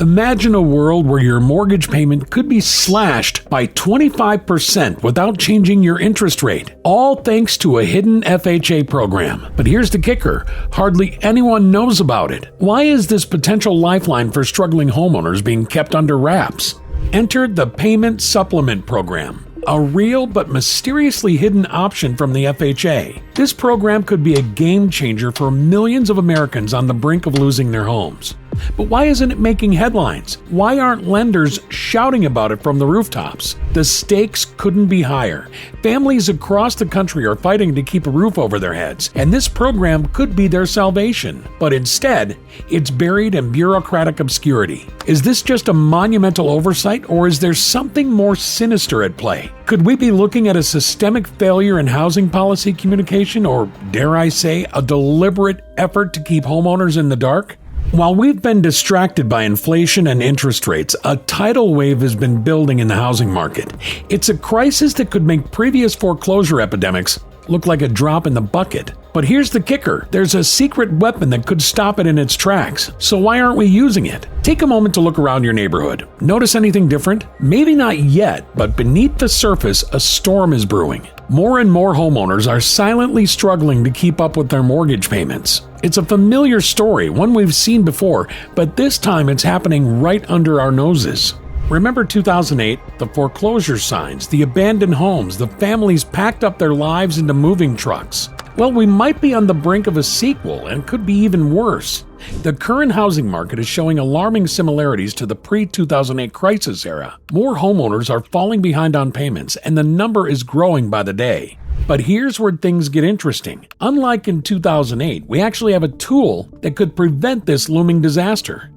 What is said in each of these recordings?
Imagine a world where your mortgage payment could be slashed by 25% without changing your interest rate, all thanks to a hidden FHA program. But here's the kicker: hardly anyone knows about it. Why is this potential lifeline for struggling homeowners being kept under wraps? Enter the Payment Supplement Program, a real but mysteriously hidden option from the FHA. This program could be a game changer for millions of Americans on the brink of losing their homes. But why isn't it making headlines? Why aren't lenders shouting about it from the rooftops? The stakes couldn't be higher. Families across the country are fighting to keep a roof over their heads, and this program could be their salvation. But instead, it's buried in bureaucratic obscurity. Is this just a monumental oversight, or is there something more sinister at play? Could we be looking at a systemic failure in housing policy communication, or dare I say, a deliberate effort to keep homeowners in the dark? While we've been distracted by inflation and interest rates, a tidal wave has been building in the housing market. It's a crisis that could make previous foreclosure epidemics look like a drop in the bucket. But here's the kicker: there's a secret weapon that could stop it in its tracks. So why aren't we using it? Take a moment to look around your neighborhood. Notice anything different? Maybe not yet, but beneath the surface, a storm is brewing. More and more homeowners are silently struggling to keep up with their mortgage payments. It's a familiar story, one we've seen before, but this time it's happening right under our noses. Remember 2008, the foreclosure signs, the abandoned homes, the families packed up their lives into moving trucks. Well, we might be on the brink of a sequel, and could be even worse. The current housing market is showing alarming similarities to the pre-2008 crisis era. More homeowners are falling behind on payments, and the number is growing by the day. But here's where things get interesting. Unlike in 2008, we actually have a tool that could prevent this looming disaster.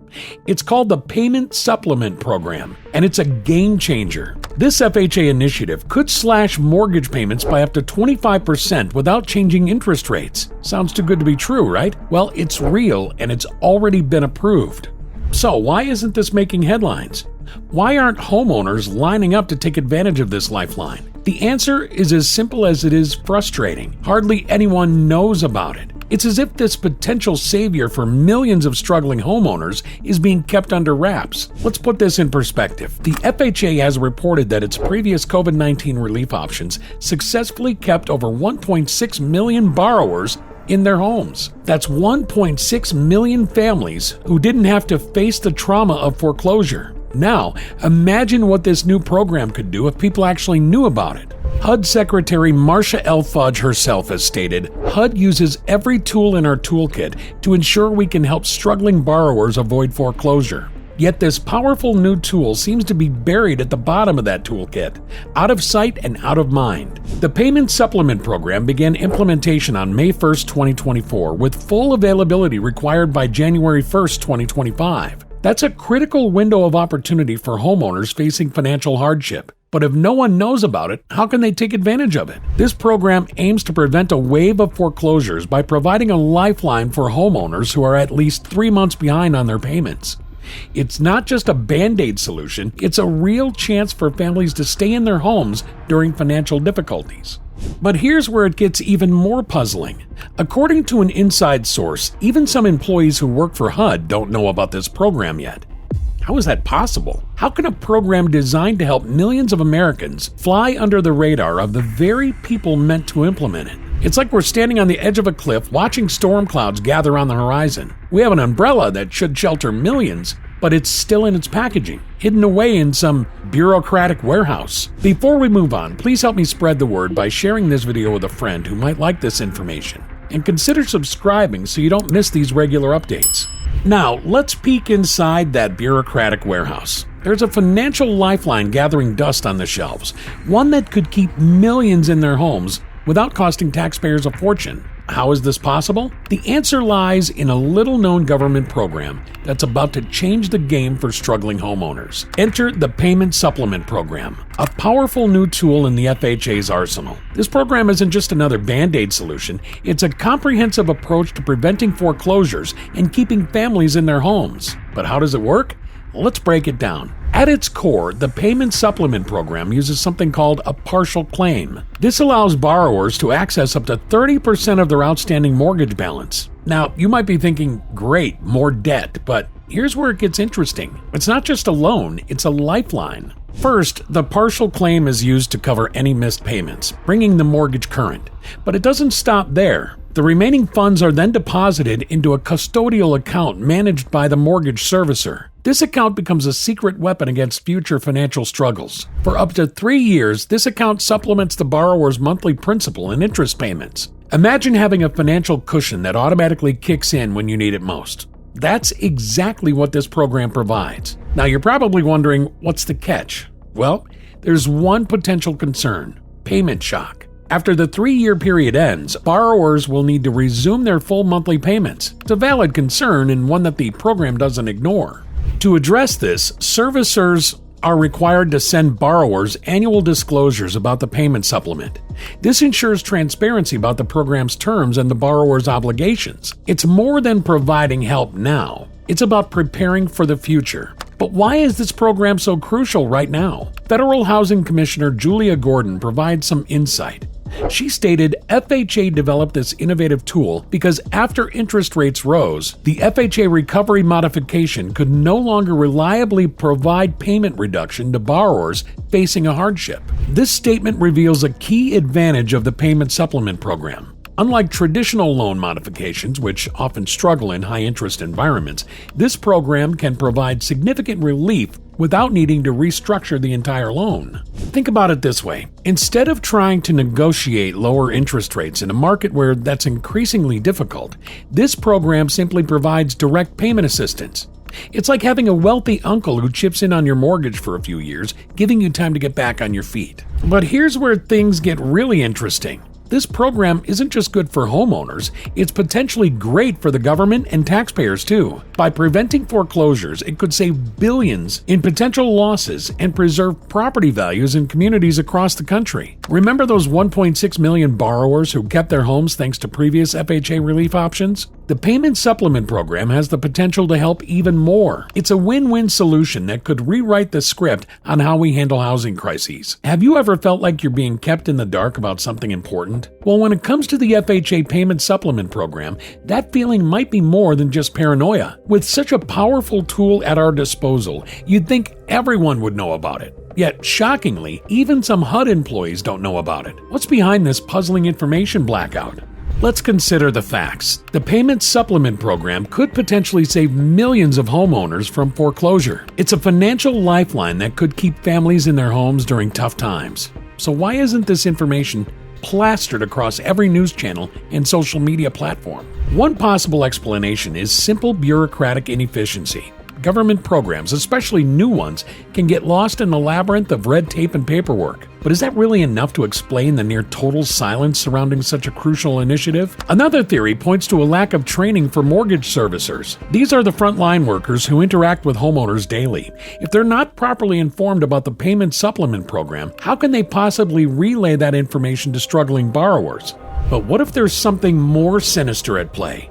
It's called the Payment Supplement Program, and it's a game changer. This FHA initiative could slash mortgage payments by up to 25% without changing interest rates. Sounds too good to be true, right? Well, it's real, and it's already been approved. So why isn't this making headlines? Why aren't homeowners lining up to take advantage of this lifeline? The answer is as simple as it is frustrating. Hardly anyone knows about it. It's as if this potential savior for millions of struggling homeowners is being kept under wraps. Let's put this in perspective. The FHA has reported that its previous COVID-19 relief options successfully kept over 1.6 million borrowers in their homes. That's 1.6 million families who didn't have to face the trauma of foreclosure. Now, imagine what this new program could do if people actually knew about it. HUD Secretary Marcia L. Fudge herself has stated, HUD uses every tool in our toolkit to ensure we can help struggling borrowers avoid foreclosure. Yet this powerful new tool seems to be buried at the bottom of that toolkit, out of sight and out of mind. The Payment Supplement Program began implementation on May 1, 2024, with full availability required by January 1, 2025. That's a critical window of opportunity for homeowners facing financial hardship. But if no one knows about it, how can they take advantage of it? This program aims to prevent a wave of foreclosures by providing a lifeline for homeowners who are at least 3 months behind on their payments. It's not just a band-aid solution, it's a real chance for families to stay in their homes during financial difficulties. But here's where it gets even more puzzling. According to an inside source, even some employees who work for HUD don't know about this program yet. How is that possible? How can a program designed to help millions of Americans fly under the radar of the very people meant to implement it? It's like we're standing on the edge of a cliff watching storm clouds gather on the horizon. We have an umbrella that should shelter millions, but it's still in its packaging, hidden away in some bureaucratic warehouse. Before we move on, please help me spread the word by sharing this video with a friend who might like this information. And consider subscribing so you don't miss these regular updates. Now, let's peek inside that bureaucratic warehouse. There's a financial lifeline gathering dust on the shelves, one that could keep millions in their homes without costing taxpayers a fortune. How is this possible? The answer lies in a little-known government program that's about to change the game for struggling homeowners. Enter the Payment Supplement Program, a powerful new tool in the FHA's arsenal. This program isn't just another band-aid solution, it's a comprehensive approach to preventing foreclosures and keeping families in their homes. But how does it work? Let's break it down. At its core, the Payment Supplement Program uses something called a partial claim. This allows borrowers to access up to 30% of their outstanding mortgage balance. Now, you might be thinking, great, more debt, but here's where it gets interesting. It's not just a loan, it's a lifeline. First, the partial claim is used to cover any missed payments, bringing the mortgage current. But it doesn't stop there. The remaining funds are then deposited into a custodial account managed by the mortgage servicer. This account becomes a secret weapon against future financial struggles. For up to 3 years, this account supplements the borrower's monthly principal and interest payments. Imagine having a financial cushion that automatically kicks in when you need it most. That's exactly what this program provides. Now you're probably wondering, what's the catch? Well, there's one potential concern: payment shock. After the 3-year period ends, borrowers will need to resume their full monthly payments. It's a valid concern and one that the program doesn't ignore. To address this, servicers are required to send borrowers annual disclosures about the payment supplement. This ensures transparency about the program's terms and the borrower's obligations. It's more than providing help now. It's about preparing for the future. But why is this program so crucial right now? Federal Housing Commissioner Julia Gordon provides some insight. She stated FHA developed this innovative tool because after interest rates rose, the FHA recovery modification could no longer reliably provide payment reduction to borrowers facing a hardship. This statement reveals a key advantage of the payment supplement program. Unlike traditional loan modifications, which often struggle in high-interest environments, this program can provide significant relief without needing to restructure the entire loan. Think about it this way. Instead of trying to negotiate lower interest rates in a market where that's increasingly difficult, this program simply provides direct payment assistance. It's like having a wealthy uncle who chips in on your mortgage for a few years, giving you time to get back on your feet. But here's where things get really interesting. This program isn't just good for homeowners, it's potentially great for the government and taxpayers too. By preventing foreclosures, it could save billions in potential losses and preserve property values in communities across the country. Remember those 1.6 million borrowers who kept their homes thanks to previous FHA relief options? The Payment Supplement Program has the potential to help even more. It's a win-win solution that could rewrite the script on how we handle housing crises. Have you ever felt like you're being kept in the dark about something important? Well, when it comes to the FHA Payment Supplement Program, that feeling might be more than just paranoia. With such a powerful tool at our disposal, you'd think everyone would know about it. Yet, shockingly, even some HUD employees don't know about it. What's behind this puzzling information blackout? Let's consider the facts. The Payment Supplement Program could potentially save millions of homeowners from foreclosure. It's a financial lifeline that could keep families in their homes during tough times. So why isn't this information plastered across every news channel and social media platform? One possible explanation is simple bureaucratic inefficiency. Government programs, especially new ones, can get lost in the labyrinth of red tape and paperwork. But is that really enough to explain the near total silence surrounding such a crucial initiative? Another theory points to a lack of training for mortgage servicers. These are the frontline workers who interact with homeowners daily. If they're not properly informed about the Payment Supplement Program, how can they possibly relay that information to struggling borrowers? But what if there's something more sinister at play?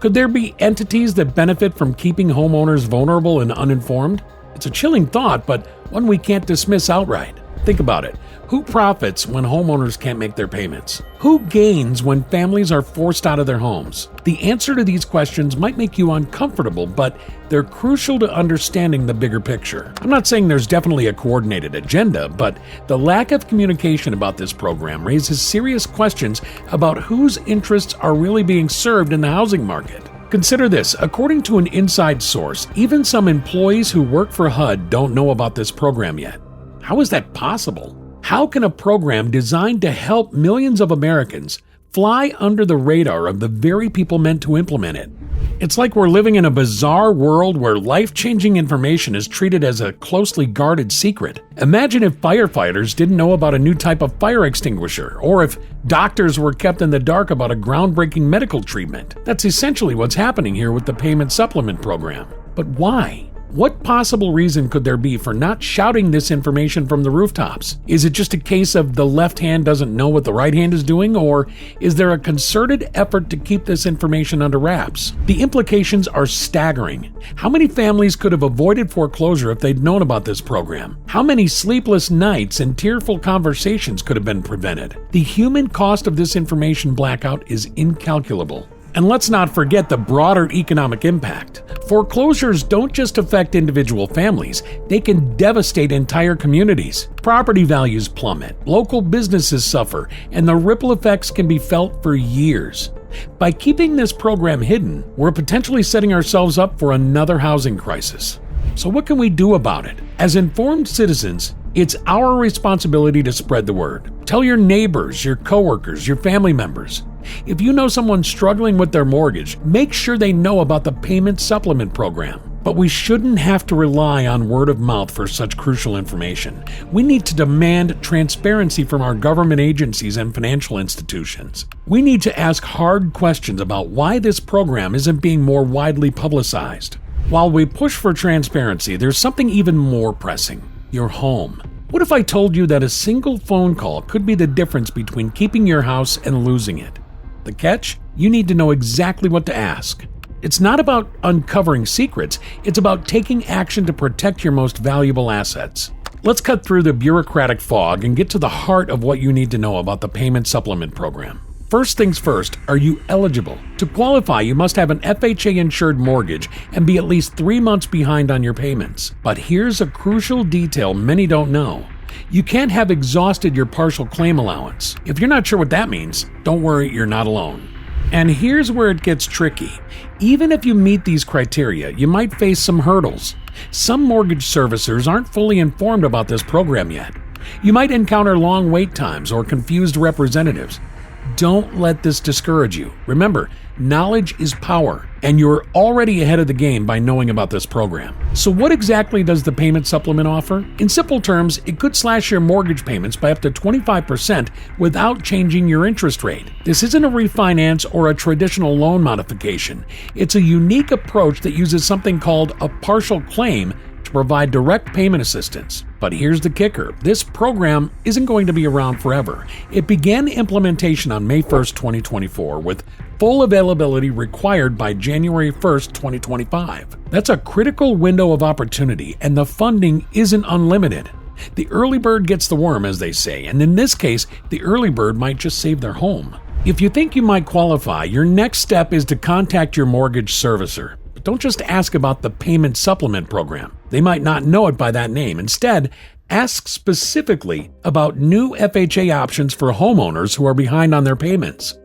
Could there be entities that benefit from keeping homeowners vulnerable and uninformed? It's a chilling thought, but one we can't dismiss outright. Think about it. Who profits when homeowners can't make their payments? Who gains when families are forced out of their homes? The answer to these questions might make you uncomfortable, but they're crucial to understanding the bigger picture. I'm not saying there's definitely a coordinated agenda, but the lack of communication about this program raises serious questions about whose interests are really being served in the housing market. Consider this. According to an inside source, even some employees who work for HUD don't know about this program yet. How is that possible? How can a program designed to help millions of Americans fly under the radar of the very people meant to implement it? It's like we're living in a bizarre world where life-changing information is treated as a closely guarded secret. Imagine if firefighters didn't know about a new type of fire extinguisher, or if doctors were kept in the dark about a groundbreaking medical treatment. That's essentially what's happening here with the Payment Supplement Program. But why? What possible reason could there be for not shouting this information from the rooftops? Is it just a case of the left hand doesn't know what the right hand is doing, or is there a concerted effort to keep this information under wraps? The implications are staggering. How many families could have avoided foreclosure if they'd known about this program? How many sleepless nights and tearful conversations could have been prevented? The human cost of this information blackout is incalculable. And let's not forget the broader economic impact. Foreclosures don't just affect individual families, they can devastate entire communities. Property values plummet, local businesses suffer, and the ripple effects can be felt for years. By keeping this program hidden, we're potentially setting ourselves up for another housing crisis. So what can we do about it? As informed citizens, it's our responsibility to spread the word. Tell your neighbors, your coworkers, your family members. If you know someone struggling with their mortgage, make sure they know about the payment supplement program. But we shouldn't have to rely on word of mouth for such crucial information. We need to demand transparency from our government agencies and financial institutions. We need to ask hard questions about why this program isn't being more widely publicized. While we push for transparency, there's something even more pressing: your home. What if I told you that a single phone call could be the difference between keeping your house and losing it? The catch? You need to know exactly what to ask. It's not about uncovering secrets, it's about taking action to protect your most valuable assets. Let's cut through the bureaucratic fog and get to the heart of what you need to know about the payment supplement program. First things first, are you eligible? To qualify, you must have an FHA-insured mortgage and be at least 3 months behind on your payments. But here's a crucial detail many don't know. You can't have exhausted your partial claim allowance. If you're not sure what that means, don't worry, you're not alone. And here's where it gets tricky. Even if you meet these criteria, you might face some hurdles. Some mortgage servicers aren't fully informed about this program yet. You might encounter long wait times or confused representatives. Don't let this discourage you. Remember, knowledge is power, and you're already ahead of the game by knowing about this program. So what exactly does the payment supplement offer? In simple terms, it could slash your mortgage payments by up to 25% without changing your interest rate. This isn't a refinance or a traditional loan modification. It's a unique approach that uses something called a partial claim to provide direct payment assistance. But here's the kicker. This program isn't going to be around forever. It began implementation on May 1st, 2024, with full availability required by January 1st, 2025. That's a critical window of opportunity, and the funding isn't unlimited. The early bird gets the worm, as they say, and in this case, the early bird might just save their home. If you think you might qualify, your next step is to contact your mortgage servicer. But don't just ask about the payment supplement program. They might not know it by that name. Instead, ask specifically about new FHA options for homeowners who are behind on their payments.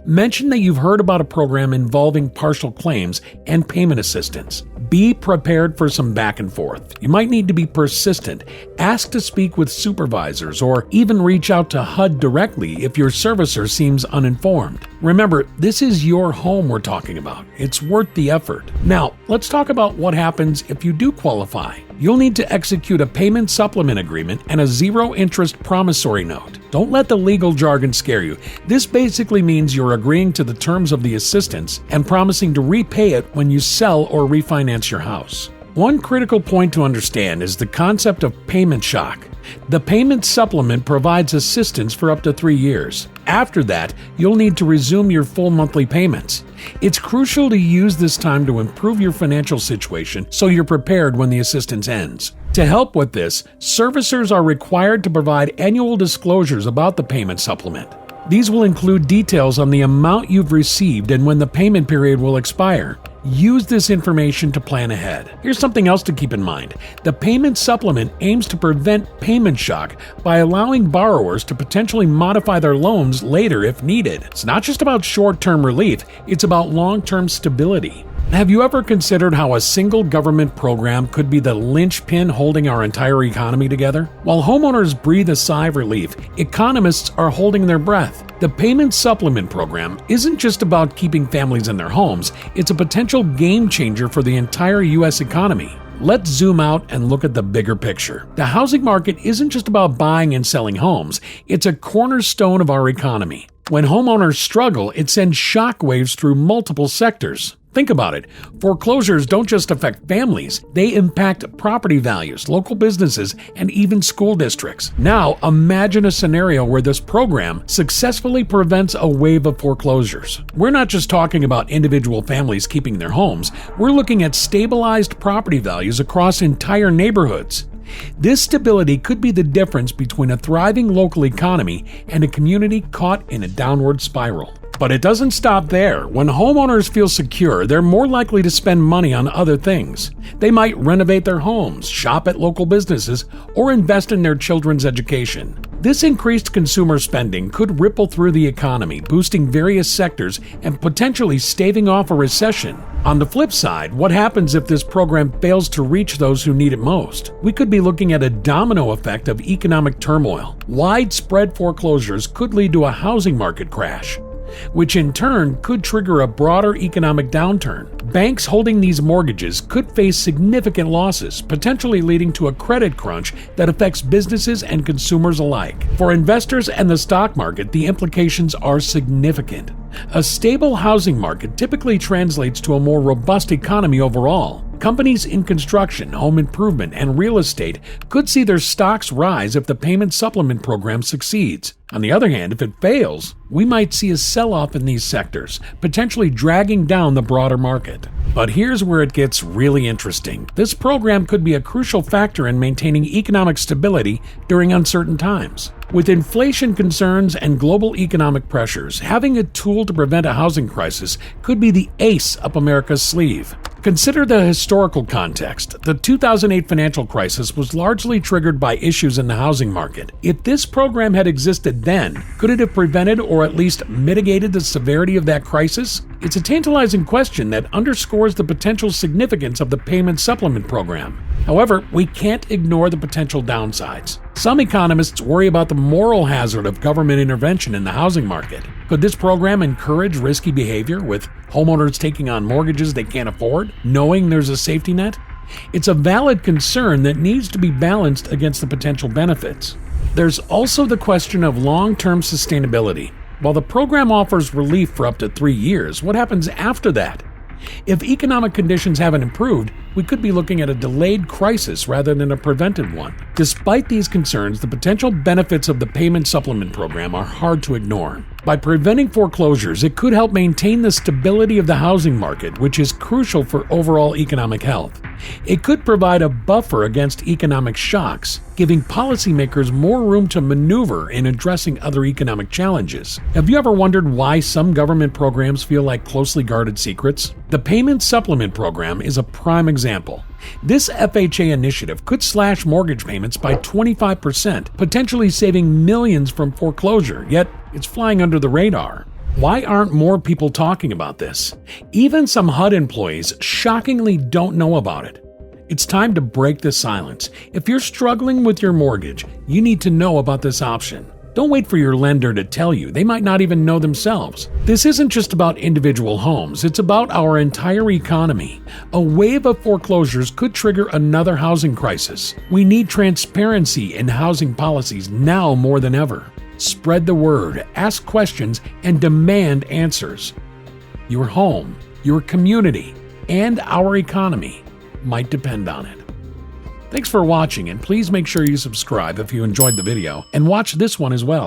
Mention that you've heard about a program involving partial claims and payment assistance. Be prepared for some back and forth. You might need to be persistent. Ask to speak with supervisors or even reach out to HUD directly if your servicer seems uninformed. Remember, this is your home we're talking about. It's worth the effort. Now, let's talk about what happens if you do qualify. You'll need to execute a payment supplement agreement and a zero-interest promissory note. Don't let the legal jargon scare you. This basically means you're agreeing to the terms of the assistance and promising to repay it when you sell or refinance your house. One critical point to understand is the concept of payment shock. The payment supplement provides assistance for up to 3 years. After that, you'll need to resume your full monthly payments. It's crucial to use this time to improve your financial situation so you're prepared when the assistance ends. To help with this, servicers are required to provide annual disclosures about the payment supplement. These will include details on the amount you've received and when the payment period will expire. Use this information to plan ahead. Here's something else to keep in mind. The payment supplement aims to prevent payment shock by allowing borrowers to potentially modify their loans later if needed. It's not just about short-term relief, it's about long-term stability. Have you ever considered how a single government program could be the linchpin holding our entire economy together? While homeowners breathe a sigh of relief, economists are holding their breath. The payment supplement program isn't just about keeping families in their homes, it's a potential game changer for the entire U.S. economy. Let's zoom out and look at the bigger picture. The housing market isn't just about buying and selling homes, it's a cornerstone of our economy. When homeowners struggle, it sends shockwaves through multiple sectors. Think about it. Foreclosures don't just affect families, they impact property values, local businesses, and even school districts. Now, imagine a scenario where this program successfully prevents a wave of foreclosures. We're not just talking about individual families keeping their homes, we're looking at stabilized property values across entire neighborhoods. This stability could be the difference between a thriving local economy and a community caught in a downward spiral. But it doesn't stop there. When homeowners feel secure, they're more likely to spend money on other things. They might renovate their homes, shop at local businesses, or invest in their children's education. This increased consumer spending could ripple through the economy, boosting various sectors and potentially staving off a recession. On the flip side, what happens if this program fails to reach those who need it most? We could be looking at a domino effect of economic turmoil. Widespread foreclosures could lead to a housing market crash, which in turn could trigger a broader economic downturn. Banks holding these mortgages could face significant losses, potentially leading to a credit crunch that affects businesses and consumers alike. For investors and the stock market, the implications are significant. A stable housing market typically translates to a more robust economy overall. Companies in construction, home improvement, and real estate could see their stocks rise if the payment supplement program succeeds. On the other hand, if it fails, we might see a sell-off in these sectors, potentially dragging down the broader market. But here's where it gets really interesting. This program could be a crucial factor in maintaining economic stability during uncertain times. With inflation concerns and global economic pressures, having a tool to prevent a housing crisis could be the ace up America's sleeve. Consider the historical context. The 2008 financial crisis was largely triggered by issues in the housing market. If this program had existed then, could it have prevented or at least mitigated the severity of that crisis? It's a tantalizing question that underscores the potential significance of the payment supplement program. However, we can't ignore the potential downsides. Some economists worry about the moral hazard of government intervention in the housing market. Could this program encourage risky behavior, with homeowners taking on mortgages they can't afford, knowing there's a safety net? It's a valid concern that needs to be balanced against the potential benefits. There's also the question of long-term sustainability. While the program offers relief for up to 3 years, what happens after that? If economic conditions haven't improved, we could be looking at a delayed crisis rather than a preventive one. Despite these concerns, the potential benefits of the payment supplement program are hard to ignore. By preventing foreclosures, it could help maintain the stability of the housing market, which is crucial for overall economic health. It could provide a buffer against economic shocks, giving policymakers more room to maneuver in addressing other economic challenges. Have you ever wondered why some government programs feel like closely guarded secrets? The Payment Supplement Program is a prime example. This FHA initiative could slash mortgage payments by 25%, potentially saving millions from foreclosure, yet it's flying under the radar. Why aren't more people talking about this? Even some HUD employees shockingly don't know about it. It's time to break the silence. If you're struggling with your mortgage, you need to know about this option. Don't wait for your lender to tell you. They might not even know themselves. This isn't just about individual homes. It's about our entire economy. A wave of foreclosures could trigger another housing crisis. We need transparency in housing policies now more than ever. Spread the word, ask questions, and demand answers. Your home, your community, and our economy might depend on it. Thanks for watching, and please make sure you subscribe if you enjoyed the video, and watch this one as well.